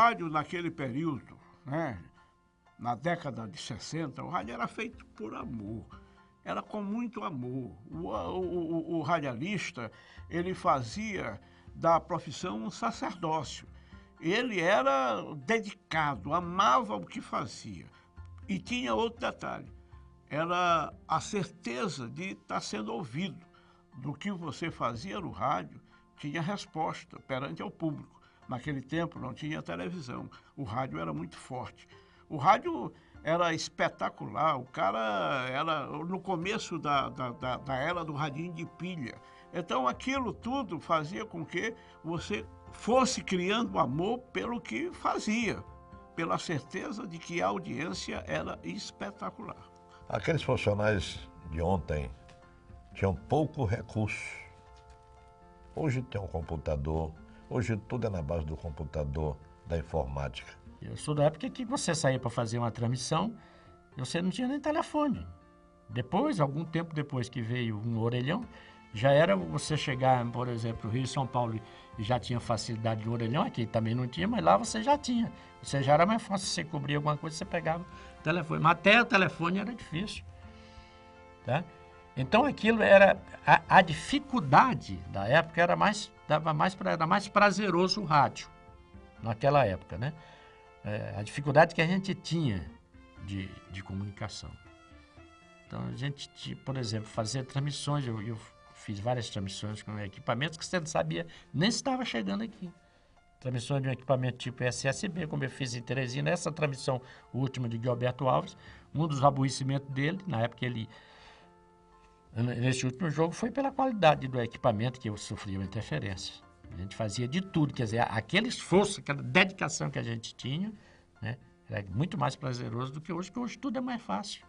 rádio naquele período, né, na década de 60, o rádio era feito por amor. Era com muito amor. O radialista, ele fazia da profissão um sacerdócio. Ele era dedicado, amava o que fazia. E tinha outro detalhe, era a certeza de estar sendo ouvido. Do que você fazia no rádio, tinha resposta perante ao público. Naquele tempo não tinha televisão, o rádio era muito forte. O rádio era espetacular, o cara era no começo da era do radinho de pilha. Então aquilo tudo fazia com que você fosse criando amor pelo que fazia, pela certeza de que a audiência era espetacular. Aqueles profissionais de ontem tinham pouco recurso. Hoje tem um computador, hoje tudo é na base do computador, da informática. Eu sou da época que você saía para fazer uma transmissão, você não tinha nem telefone. Depois, algum tempo depois que veio um orelhão, já era você chegar, por exemplo, Rio e São Paulo e já tinha facilidade de orelhão, aqui também não tinha, mas lá você já tinha. Você já era mais fácil, você cobrir alguma coisa, você pegava o telefone. Mas até o telefone era difícil. Tá? Então aquilo era, a dificuldade da época era mais prazeroso o rádio, naquela época, né? A dificuldade que a gente tinha de comunicação. Então a gente, por exemplo, fazia transmissões, eu fiz várias transmissões com equipamentos que você não sabia nem se estava chegando aqui. Transmissões de um equipamento tipo SSB, como eu fiz em Teresina, essa transmissão última de Gilberto Alves, um dos aborrecimentos dele, na época nesse último jogo, foi pela qualidade do equipamento que eu sofria uma interferência. A gente fazia de tudo, quer dizer, aquele esforço, aquela dedicação que a gente tinha, né, era muito mais prazeroso do que hoje tudo é mais fácil.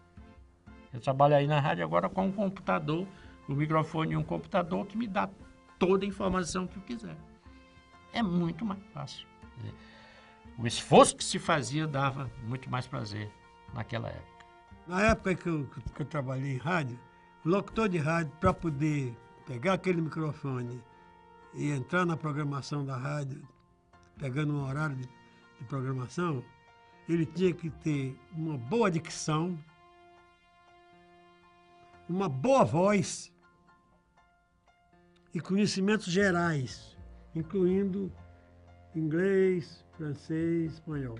Eu trabalho aí na rádio agora com um computador, o microfone e um computador que me dá toda a informação que eu quiser. É muito mais fácil. O esforço que se fazia dava muito mais prazer naquela época. Na época que eu trabalhei em rádio, o locutor de rádio, para poder pegar aquele microfone e entrar na programação da rádio, pegando um horário de programação, ele tinha que ter uma boa dicção, uma boa voz e conhecimentos gerais, incluindo inglês, francês, espanhol.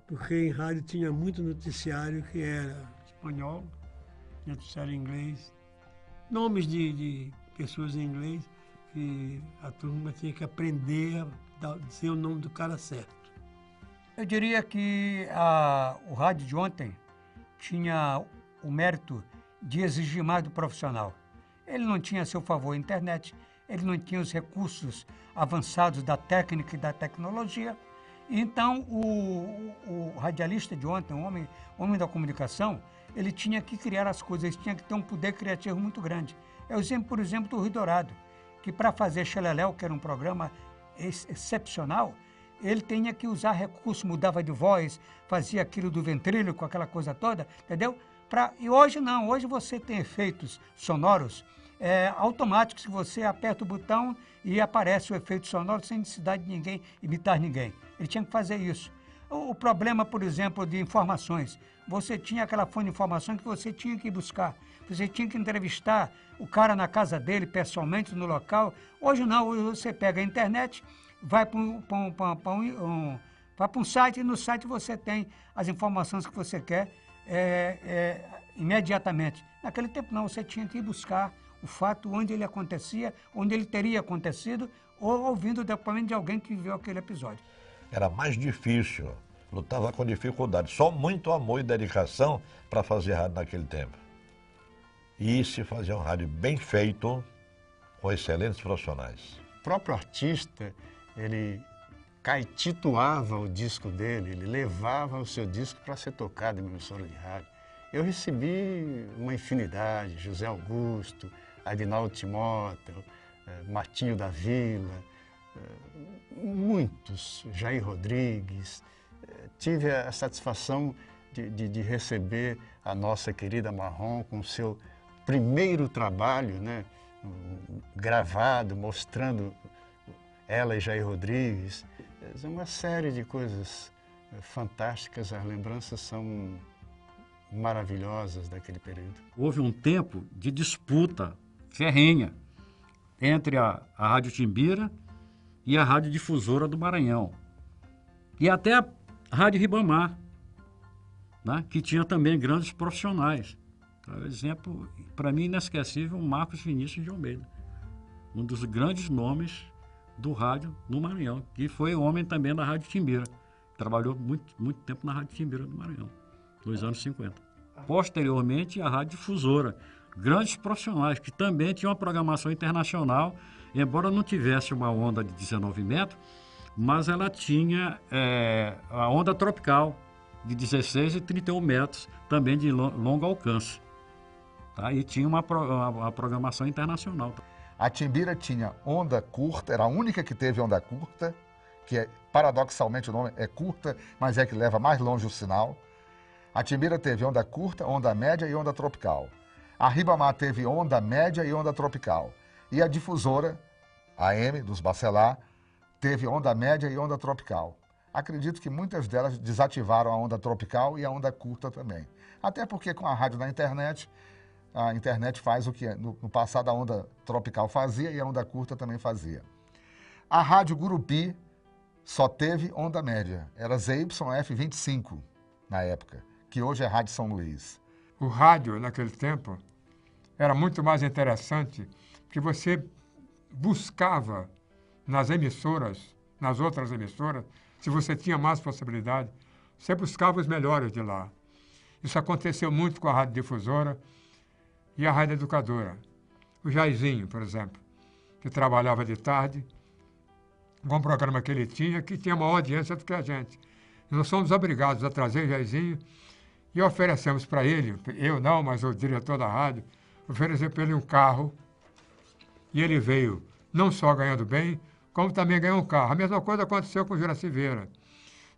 Porque em rádio tinha muito noticiário que era espanhol, noticiário em inglês, nomes de pessoas em inglês, que a turma tinha que aprender a dizer o nome do cara certo. Eu diria que o rádio de ontem tinha o mérito de exigir mais do profissional. Ele não tinha a seu favor a internet, ele não tinha os recursos avançados da técnica e da tecnologia. Então, o radialista de ontem, o homem da comunicação, ele tinha que criar as coisas, ele tinha que ter um poder criativo muito grande. É o exemplo, por exemplo, do Rio Dourado, que para fazer Xeleléu, que era um programa excepcional, ele tinha que usar recursos, mudava de voz, fazia aquilo do ventríloco, aquela coisa toda, entendeu? E hoje não, hoje você tem efeitos sonoros automáticos, que você aperta o botão e aparece o efeito sonoro sem necessidade de ninguém imitar ninguém. Ele tinha que fazer isso. O problema, por exemplo, de informações, você tinha aquela fonte de informação que você tinha que buscar, você tinha que entrevistar o cara na casa dele, pessoalmente, no local. Hoje não, hoje você pega a internet, vai para um site e no site você tem as informações que você quer imediatamente. Naquele tempo não, você tinha que ir buscar o fato onde ele acontecia, onde ele teria acontecido, ou ouvindo o depoimento de alguém que viveu aquele episódio. Era mais difícil, lutava com dificuldade, só muito amor e dedicação para fazer rádio naquele tempo. E se fazia um rádio bem feito, com excelentes profissionais. O próprio artista, ele caetituava o disco dele, ele levava o seu disco para ser tocado em uma emissora de rádio. Eu recebi uma infinidade, José Augusto, Aguinaldo Timóteo, Martinho da Vila, muitos, Jair Rodrigues. Tive a satisfação de receber a nossa querida Marrom com o seu primeiro trabalho, né, gravado, mostrando ela e Jair Rodrigues. É uma série de coisas fantásticas, as lembranças são maravilhosas daquele período. Houve um tempo de disputa ferrenha entre a Rádio Timbira e a Rádio Difusora do Maranhão. E até a Rádio Ribamar, né, que tinha também grandes profissionais. Por exemplo, para mim inesquecível, o Marcos Vinícius de Almeida, um dos grandes nomes do rádio no Maranhão, que foi homem também da Rádio Timbira. Trabalhou muito tempo na Rádio Timbira do Maranhão, nos anos 50. Posteriormente, a Rádio Difusora, grandes profissionais que também tinham uma programação internacional, embora não tivesse uma onda de 19 metros, mas ela tinha a onda tropical de 16 e 31 metros, também de longo alcance. Tá? E tinha uma programação internacional. A Timbira tinha onda curta, era a única que teve onda curta, que paradoxalmente o nome é curta, mas é que leva mais longe o sinal. A Timbira teve onda curta, onda média e onda tropical. A Ribamar teve onda média e onda tropical. E a Difusora, a AM, dos Bacelar, teve onda média e onda tropical. Acredito que muitas delas desativaram a onda tropical e a onda curta também. Até porque com a rádio na internet, a internet faz o que no passado a onda tropical fazia e a onda curta também fazia. A Rádio Gurupi só teve onda média. Era ZYF25 na época, que hoje é Rádio São Luís. O rádio, naquele tempo, era muito mais interessante porque você buscava nas emissoras, nas outras emissoras, se você tinha mais possibilidade, você buscava os melhores de lá. Isso aconteceu muito com a Rádio Difusora e a Rádio Educadora. O Jairzinho, por exemplo, que trabalhava de tarde, com um programa que ele tinha, que tinha maior audiência do que a gente. E nós somos obrigados a trazer o Jairzinho e oferecemos para ele, eu não, mas o diretor da rádio, ofereceu para ele um carro e ele veio não só ganhando bem, como também ganhou um carro. A mesma coisa aconteceu com o Juraci Vieira.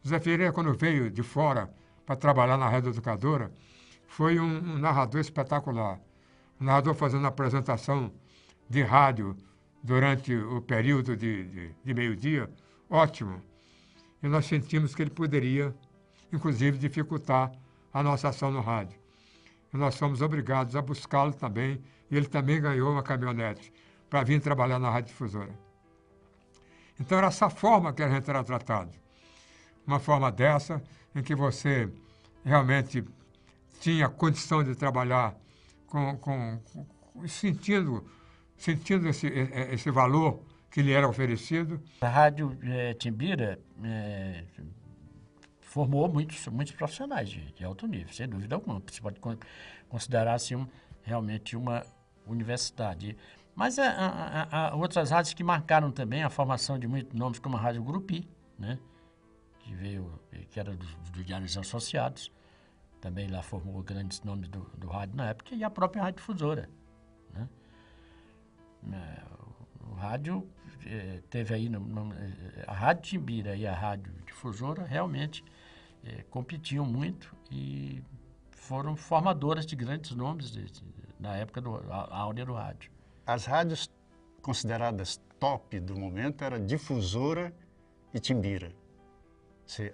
José Ferreira, quando veio de fora para trabalhar na Rádio Educadora, foi um narrador espetacular. Um narrador fazendo apresentação de rádio durante o período de meio-dia, ótimo. E nós sentimos que ele poderia, inclusive, dificultar a nossa ação no rádio. E nós fomos obrigados a buscá-lo também, e ele também ganhou uma caminhonete para vir trabalhar na Rádio Difusora. Então era essa forma que a gente era tratado. Uma forma dessa, em que você realmente tinha condição de trabalhar sentindo esse valor que lhe era oferecido. A Rádio Timbira formou muitos profissionais de alto nível, sem dúvida alguma. Você pode considerar assim, realmente uma universidade. Mas há outras rádios que marcaram também a formação de muitos nomes, como a Rádio Gurupi, né? que era dos Diários Associados. Também lá formou grandes nomes do rádio na época, e a própria Rádio Difusora. Né? O rádio teve aí, a Rádio Timbira e a Rádio Difusora realmente competiam muito e foram formadoras de grandes nomes na época áurea do rádio. As rádios consideradas top do momento eram Difusora e Timbira.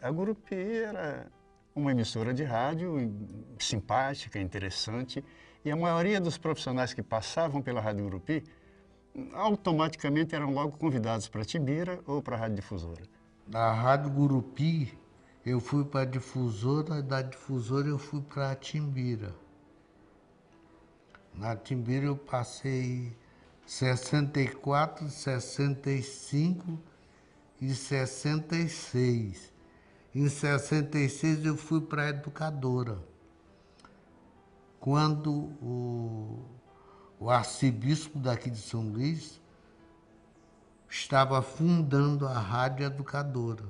A Gurupi era uma emissora de rádio simpática, interessante, e a maioria dos profissionais que passavam pela Rádio Gurupi automaticamente eram logo convidados para Timbira ou para a Rádio Difusora. Da Rádio Gurupi, eu fui para a Difusora, da Difusora eu fui para a Timbira. Na Timbira eu passei 64, 65 e 66. Em 66 eu fui para a Educadora. Quando o arcebispo daqui de São Luís estava fundando a Rádio Educadora.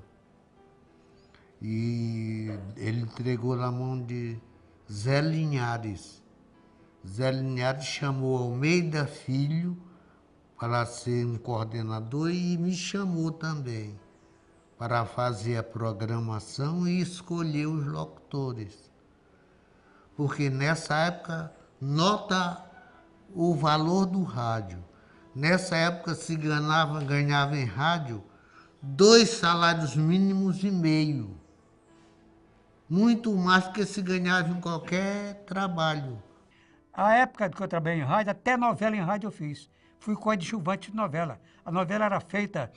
E ele entregou na mão de Zé Linhares. Zé Linhares chamou Almeida Filho para ser um coordenador e me chamou também para fazer a programação e escolher os locutores. Porque nessa época, nota o valor do rádio. Nessa época se ganhava em rádio 2 salários mínimos e meio. Muito mais que se ganhava em qualquer trabalho. A época que eu trabalhei em rádio, até novela em rádio eu fiz. Fui coadjuvante de novela. A novela era feita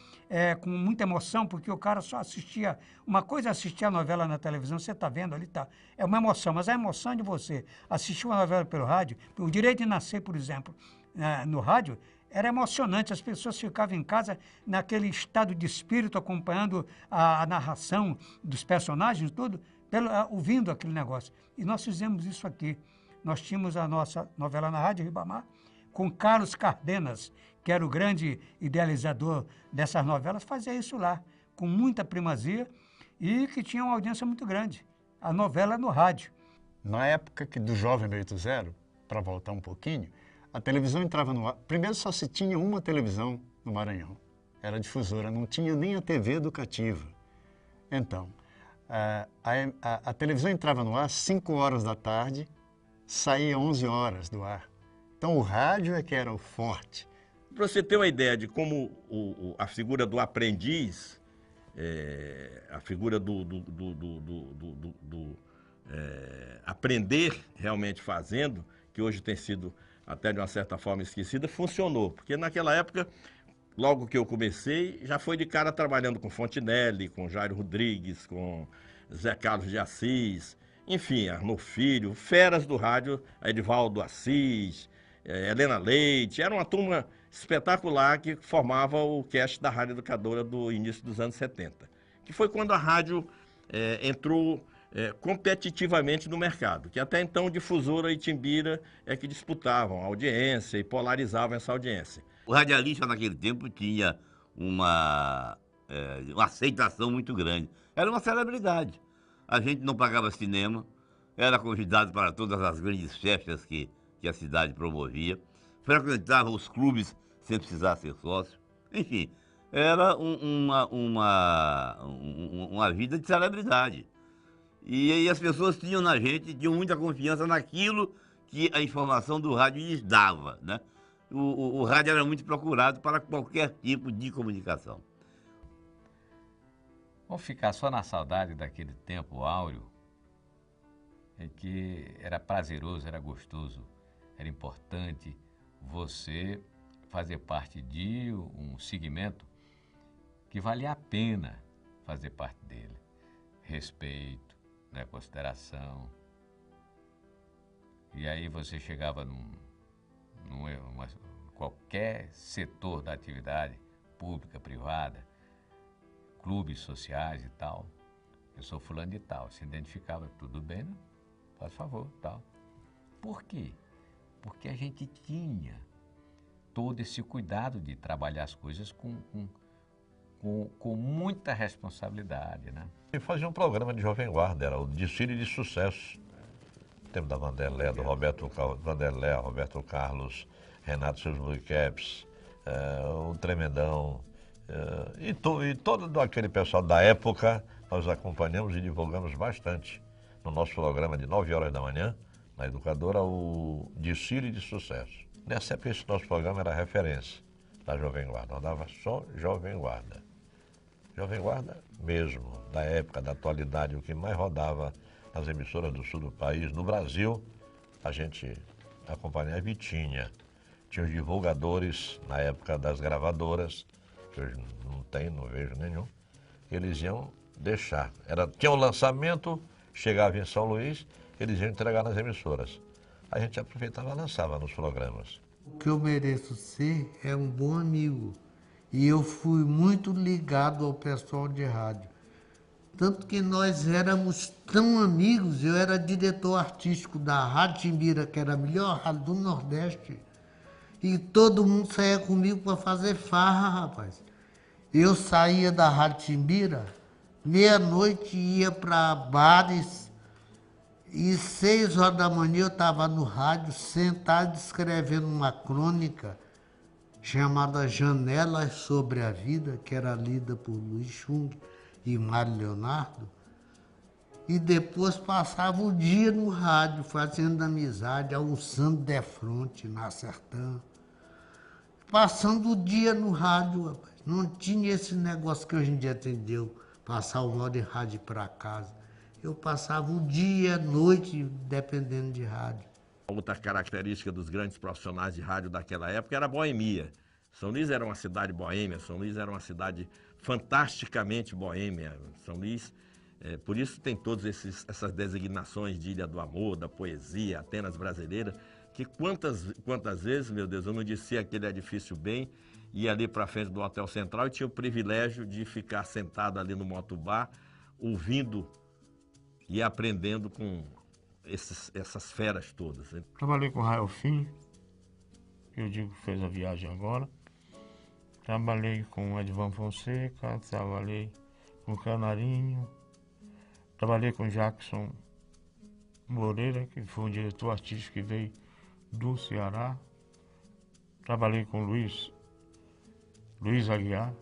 com muita emoção, porque o cara só assistia... Uma coisa é assistir a novela na televisão, você está vendo ali, tá? É uma emoção, mas a emoção de você assistir uma novela pelo rádio, o Direito de Nascer, por exemplo, no rádio, era emocionante. As pessoas ficavam em casa naquele estado de espírito, acompanhando a narração dos personagens, tudo, ouvindo aquele negócio. E nós fizemos isso aqui. Nós tínhamos a nossa novela na Rádio Ribamar, com Carlos Cardenas, que era o grande idealizador dessas novelas, fazia isso lá, com muita primazia e que tinha uma audiência muito grande. A novela no rádio. Na época do Jovem 80, para voltar um pouquinho, a televisão entrava no ar. Primeiro só se tinha uma televisão no Maranhão. Era difusora, não tinha nem a TV educativa. Então, a televisão entrava no ar às 5 horas da tarde, saía 11 horas do ar. Então o rádio é que era o forte. Para você ter uma ideia de como a figura do aprendiz, a figura do aprender realmente fazendo, que hoje tem sido até de uma certa forma esquecida, funcionou. Porque naquela época, logo que eu comecei, já foi de cara trabalhando com Fontinelli, com Jairo Rodrigues, com Zé Carlos de Assis, enfim, Arnoldo Filho, feras do rádio, Edivaldo Assis, Helena Leite, era uma turma espetacular que formava o cast da Rádio Educadora do início dos anos 70, que foi quando a rádio entrou competitivamente no mercado, que até então Difusora e Timbira é que disputavam a audiência e polarizavam essa audiência. O radialista naquele tempo tinha uma aceitação muito grande. Era uma celebridade. A gente não pagava cinema, era convidado para todas as grandes festas que a cidade promovia, frequentava os clubes sem precisar ser sócio. Enfim, era uma vida de celebridade. E aí as pessoas tinham muita confiança naquilo que a informação do rádio lhes dava, né? O rádio era muito procurado para qualquer tipo de comunicação. Vamos ficar só na saudade daquele tempo áureo, em que era prazeroso, era gostoso, era importante você fazer parte de um segmento que valia a pena fazer parte dele. Respeito, né, consideração. E aí você chegava qualquer setor da atividade, pública, privada, clubes sociais e tal. Eu sou fulano de tal, se identificava, tudo bem, né? Faz favor, tal. Por quê? Porque a gente tinha todo esse cuidado de trabalhar as coisas com muita responsabilidade, né? E fazia um programa de Jovem Guarda, era o Desfile de Sucesso. O tempo da Vanderlé, do Roberto Carlos, Renato Seus Caps, o Tremendão, e todo aquele pessoal da época, nós acompanhamos e divulgamos bastante no nosso programa de 9 horas da manhã, na Educadora, o Desfile de Sucesso. Nessa época, esse nosso programa era referência da Jovem Guarda, nós dava só Jovem Guarda. Jovem Guarda mesmo, da época, da atualidade, o que mais rodava nas emissoras do sul do país, no Brasil, a gente acompanhava e tinha os divulgadores, na época das gravadoras, que hoje não vejo nenhum, eles iam deixar. Tinha o lançamento, chegava em São Luís, eles iam entregar nas emissoras. A gente aproveitava e lançava nos programas. O que eu mereço ser é um bom amigo. E eu fui muito ligado ao pessoal de rádio. Tanto que nós éramos tão amigos, eu era diretor artístico da Rádio Timbira, que era a melhor rádio do Nordeste. E todo mundo saía comigo para fazer farra, rapaz. Eu saía da Rádio Timbira, meia-noite ia para bares, e 6 horas da manhã eu estava no rádio, sentado, escrevendo uma crônica chamada Janelas sobre a Vida, que era lida por Luiz Chung e Mário Leonardo. E depois passava o dia no rádio, fazendo amizade, almoçando de frente, na Sertã. passando o dia no rádio, rapaz. Não tinha esse negócio que hoje em dia atendeu, passar o modo de rádio para casa. Eu passava o dia, noite, dependendo de rádio. Outra característica dos grandes profissionais de rádio daquela época era a boemia. São Luís era uma cidade boêmia, São Luís era uma cidade fantasticamente boêmia. São Luís, por isso tem todas essas designações de Ilha do Amor, da poesia, Atenas brasileira, que quantas vezes, meu Deus, eu não descia aquele edifício bem, ia ali para frente do Hotel Central e tinha o privilégio de ficar sentado ali no motobar, ouvindo e aprendendo com essas feras todas. Trabalhei com o Rael Filho, que eu digo que fez a viagem agora. Trabalhei com o Edvan Fonseca, trabalhei com o Canarinho, trabalhei com o Jackson Moreira, que foi um diretor artístico que veio do Ceará. Trabalhei com o Luiz Aguiar,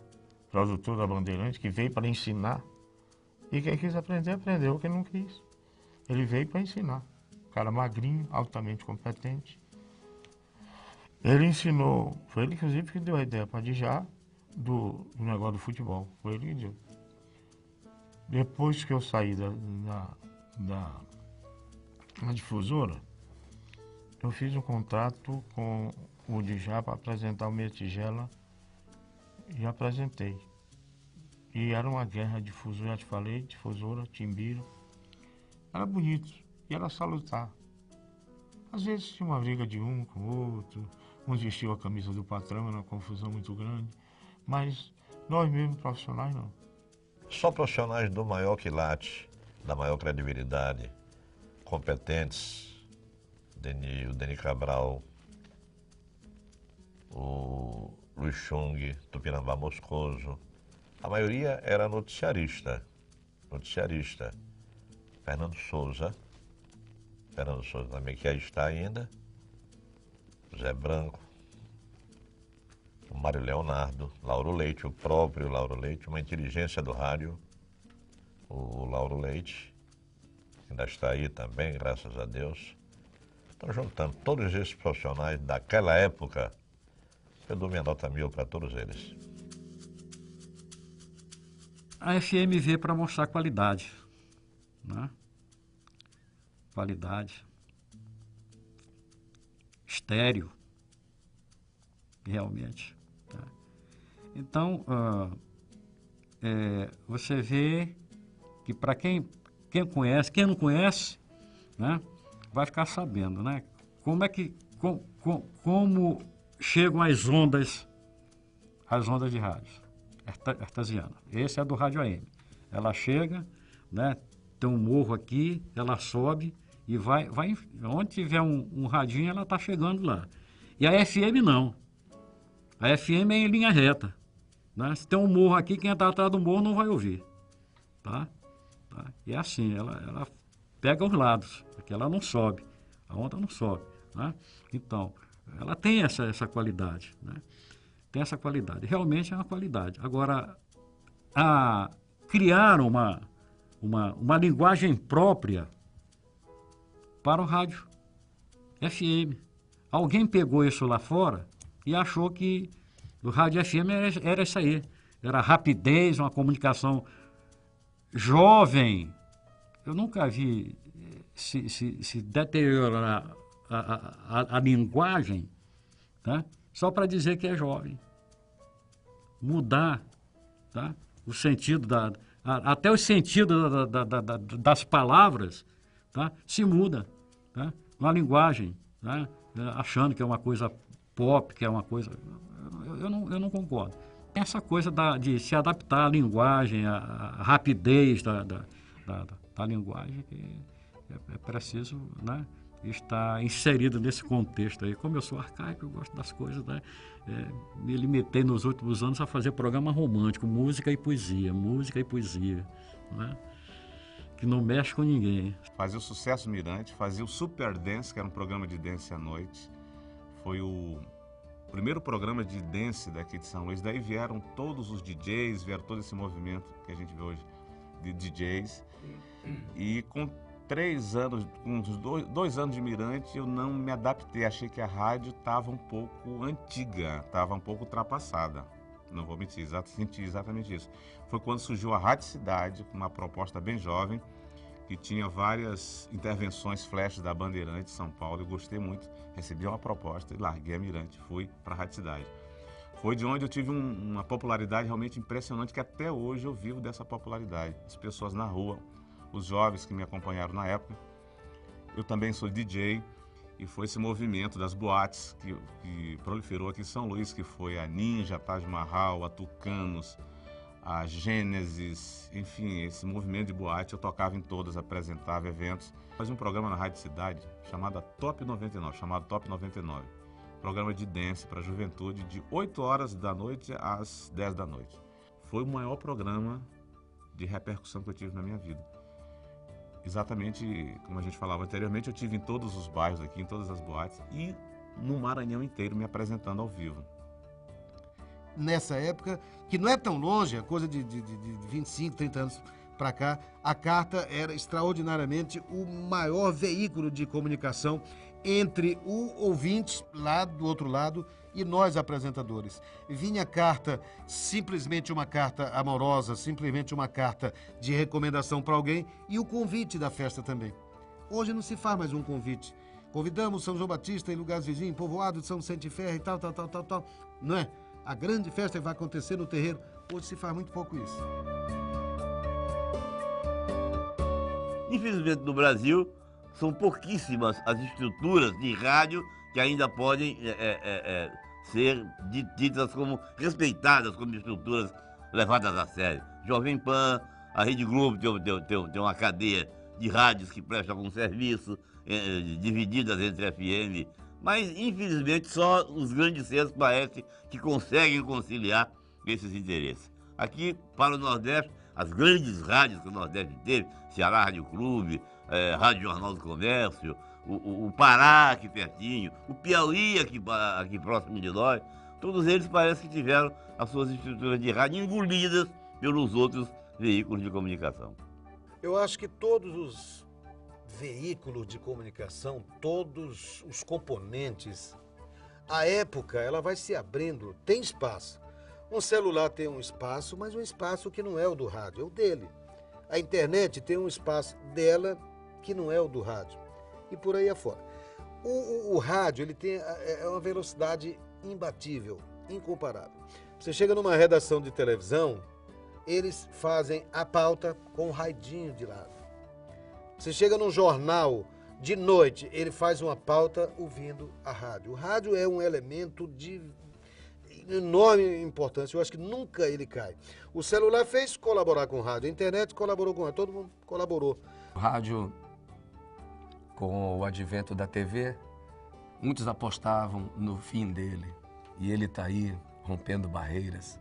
produtor da Bandeirante, que veio para ensinar. E quem quis aprender, aprendeu. Quem não quis, ele veio para ensinar. Cara magrinho, altamente competente. Ele ensinou, foi ele inclusive que deu a ideia para Djá do negócio do futebol. Foi ele que deu. Depois que eu saí da difusora, eu fiz um contrato com o Djá para apresentar o Meia Tigela e apresentei. E era uma guerra de difusora, já te falei, difusora, Timbira. Era bonito e era salutar. Às vezes tinha uma briga de um com o outro, uns vestiam a camisa do patrão, era uma confusão muito grande, mas nós mesmos profissionais não. Só profissionais do maior quilate, da maior credibilidade, competentes, o Deni Cabral, o Luiz Chung, Tupinambá Moscoso. A maioria era noticiarista. Fernando Souza também, que aí está ainda, Zé Branco, o Mário Leonardo, Lauro Leite, o próprio Lauro Leite, uma inteligência do rádio, o Lauro Leite, ainda está aí também, graças a Deus. Então, juntando todos esses profissionais daquela época, eu dou minha nota 1000 para todos eles. A FM veio para mostrar qualidade, né? Qualidade. Estéreo, realmente. Tá? Então, você vê que para quem conhece, quem não conhece, né, vai ficar sabendo, né? Como chegam as ondas de rádio artesiana. Esse é do rádio AM. Ela chega, né, tem um morro aqui, ela sobe e vai onde tiver um radinho, ela está chegando lá. E a FM não. A FM é em linha reta. Né? Se tem um morro aqui, quem está atrás do morro não vai ouvir. Tá? E é assim, ela pega os lados, porque ela não sobe. A onda não sobe. Né? Então, ela tem essa qualidade. Né? Tem essa qualidade. Realmente é uma qualidade. Agora, criaram uma linguagem própria para o rádio FM. Alguém pegou isso lá fora e achou que o rádio FM era isso aí. Era rapidez, uma comunicação jovem. Eu nunca vi se deteriorar a linguagem, tá? Só para dizer que é jovem. Mudar, tá? O sentido até o sentido das palavras, tá? Se muda, tá? Uma linguagem, tá? Achando que é uma coisa pop, que é uma coisa... Eu não concordo. Essa coisa de se adaptar à linguagem, à rapidez da linguagem, que é preciso, né, estar inserido nesse contexto aí. Como eu sou arcaico, eu gosto das coisas, né? Me limitei nos últimos anos a fazer programa romântico, música e poesia, né? Que não mexe com ninguém. Fazia o Sucesso Mirante, fazia o Super Dance, que era um programa de dance à noite. Foi o primeiro programa de dance daqui de São Luís. Daí vieram todos os DJs, vieram todo esse movimento que a gente vê hoje de DJs. E com 3 anos, uns 2 anos de Mirante, eu não me adaptei. Achei que a rádio estava um pouco antiga, estava um pouco ultrapassada. Não vou mentir, senti exatamente isso. Foi quando surgiu a Rádio Cidade, com uma proposta bem jovem, que tinha várias intervenções flash da Bandeirante de São Paulo. Eu gostei muito, recebi uma proposta e larguei a Mirante, fui para a Rádio Cidade. Foi de onde eu tive uma popularidade realmente impressionante, que até hoje eu vivo dessa popularidade. As pessoas na rua, os jovens que me acompanharam na época. Eu também sou DJ e foi esse movimento das boates que proliferou aqui em São Luís, que foi a Ninja, a Taj Mahal, a Tucanos, a Gênesis, enfim, esse movimento de boate. Eu tocava em todas, apresentava eventos. Fazia um programa na Rádio Cidade chamado Top 99, programa de dance para a juventude de 8 horas da noite às 10 da noite. Foi o maior programa de repercussão que eu tive na minha vida. Exatamente como a gente falava anteriormente, eu tive em todos os bairros aqui, em todas as boates e no Maranhão inteiro me apresentando ao vivo. Nessa época, que não é tão longe, é coisa de 25, 30 anos para cá, a carta era extraordinariamente o maior veículo de comunicação entre o ouvinte lá do outro lado e nós apresentadores. Vinha carta, simplesmente uma carta amorosa, simplesmente uma carta de recomendação para alguém e o convite da festa também. Hoje não se faz mais um convite. Convidamos São João Batista em lugares vizinhos, povoado de São Vicente Ferro e tal, não é? A grande festa vai acontecer no terreiro. Hoje se faz muito pouco isso. Infelizmente, no Brasil, são pouquíssimas as estruturas de rádio que ainda podem ser ditas como respeitadas como estruturas levadas a sério. Jovem Pan, a Rede Globo tem uma cadeia de rádios que prestam algum serviço, divididas entre FM, mas infelizmente só os grandes centros parece que conseguem conciliar esses interesses. Aqui para o Nordeste, as grandes rádios que o Nordeste teve, Ceará Rádio Clube, Rádio Jornal do Comércio, o Pará aqui pertinho, o Piauí aqui próximo de nós, todos eles parece que tiveram as suas estruturas de rádio engolidas pelos outros veículos de comunicação. Eu acho que todos os veículos de comunicação, todos os componentes, a época ela vai se abrindo, tem espaço. Um celular tem um espaço, mas um espaço que não é o do rádio, é o dele. A internet tem um espaço dela que não é o do rádio. E por aí afora. O rádio ele tem uma velocidade imbatível, incomparável. Você chega numa redação de televisão, eles fazem a pauta com um raidinho de lado. Você chega num jornal de noite, ele faz uma pauta ouvindo a rádio. O rádio é um elemento de enorme importância, eu acho que nunca ele cai. O celular fez colaborar com o rádio, a internet colaborou com o rádio, todo mundo colaborou. O rádio, com o advento da TV, muitos apostavam no fim dele. E ele está aí rompendo barreiras,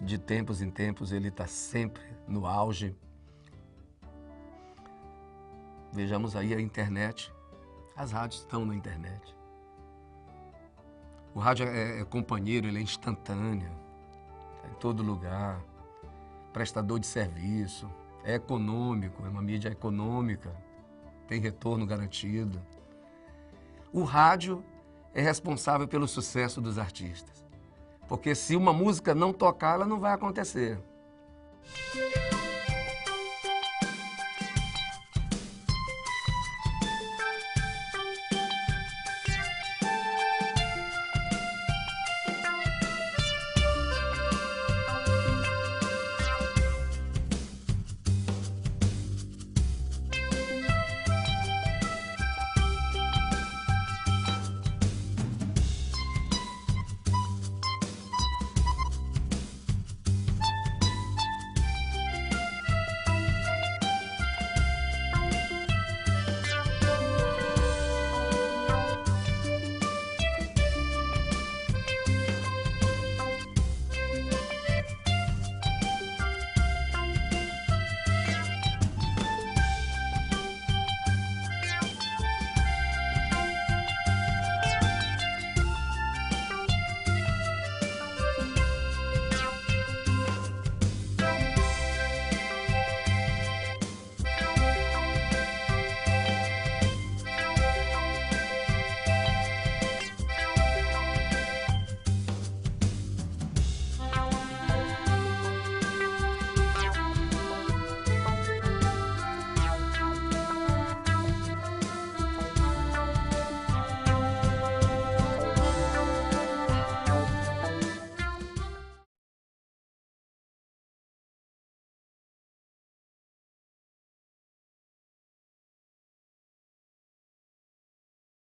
de tempos em tempos, ele está sempre no auge. Vejamos aí a internet, as rádios estão na internet. O rádio é companheiro, ele é instantâneo, está em todo lugar, prestador de serviço, é econômico, é uma mídia econômica, tem retorno garantido. O rádio é responsável pelo sucesso dos artistas, porque se uma música não tocar, ela não vai acontecer.